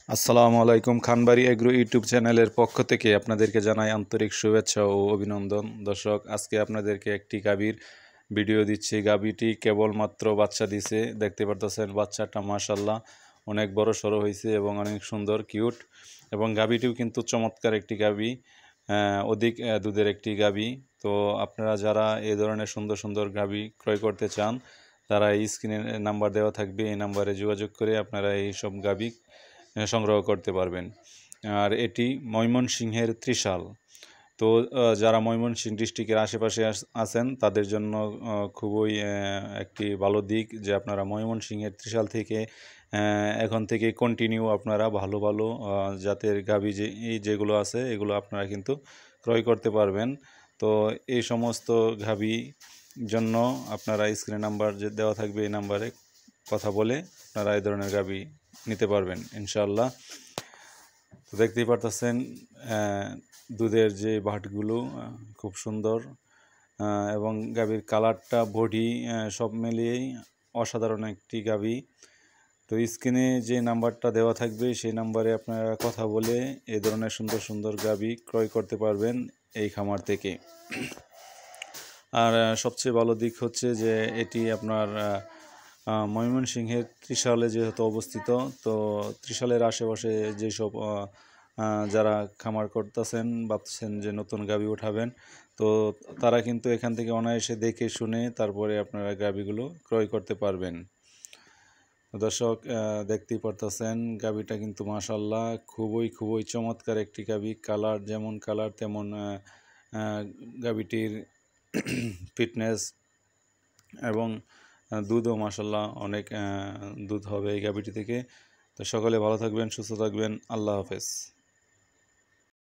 আসসালামু আলাইকুম। Khanbari agro YouTube চ্যানেলের পক্ষ থেকে আপনাদেরকে জানাই আন্তরিক শুভেচ্ছা ও অভিনন্দন। দর্শক, আজকে আপনাদেরকে একটি গাভীর ভিডিও দিচ্ছি। গাভীটি কেবলমাত্র বাচ্চা দিছে, দেখতে পারতেছেন। বাচ্চাটা মাশাআল্লাহ অনেক বড় সড়ো হয়েছে এবং অনেক সুন্দর কিউট, এবং গাভীটিও কিন্তু চমৎকার একটি গাভী, অধিক দুধের একটি গাভী। তো আপনারা যারা এই ধরনের সুন্দর সুন্দর গাভী ক্রয় করতে চান, তারা এই স্ক্রিনে নাম্বার দেওয়া থাকবে, এই নাম্বারে যোগাযোগ করে আপনারা এই সব গাভী সংগ্রহ করতে পারবেন। আর এটি ময়মনসিংহের ত্রিশাল। তো যারা ময়মনসিংহ ডিস্ট্রিক্টের আশেপাশে আছেন, তাদের জন্য খুবই একটি ভালো দিক যে আপনারা ময়মনসিংহের ত্রিশাল থেকে এখন থেকে কন্টিনিউ আপনারা ভালো ভালো জাতের গাভী যেগুলো আছে, এগুলো আপনারা কিন্তু ক্রয় করতে পারবেন। তো এই সমস্ত গাভী জন্য আপনারা স্ক্রিনে নাম্বার যে দেওয়া থাকবে, এই নাম্বারে কথা বলে আপনারা এই ধরনের গাভী নিতে পারবেন ইনশাআল্লাহ। তো দেখতেই পারতেছেন দুধের যে বাটগুলো খুব সুন্দর, এবং গাভীর কালারটা, বডি সব মিলিয়েই অসাধারণ একটি গাভী। তো স্ক্রিনে যে নাম্বারটা দেওয়া থাকবে, সেই নাম্বারে আপনারা কথা বলে এই ধরনের সুন্দর সুন্দর গাভী ক্রয় করতে পারবেন এই খামার থেকে। আর সবচেয়ে ভালো দিক হচ্ছে যে এটি আপনার ময়মনসিংহের ত্রিশালে যেহেতু অবস্থিত, তো ত্রিশালের আশেপাশে যেসব যারা খামার করতেছেন, ভাবতেছেন যে নতুন গাভী উঠাবেন, তো তারা কিন্তু এখান থেকে অনায়াসে দেখে শুনে তারপরে আপনারা গাভীগুলো ক্রয় করতে পারবেন। দর্শক, দেখতেই পারতেছেন গাভীটা কিন্তু মাশাআল্লাহ খুবই চমৎকার একটি গাভী। কালার যেমন কালার, তেমন গাভীটির ফিটনেস এবং দুধও মাশাআল্লাহ অনেক দুধ হবে এই গাভীটি থেকে। তো সকলে ভালো থাকবেন, সুস্থ থাকবেন। আল্লাহ হাফেজ।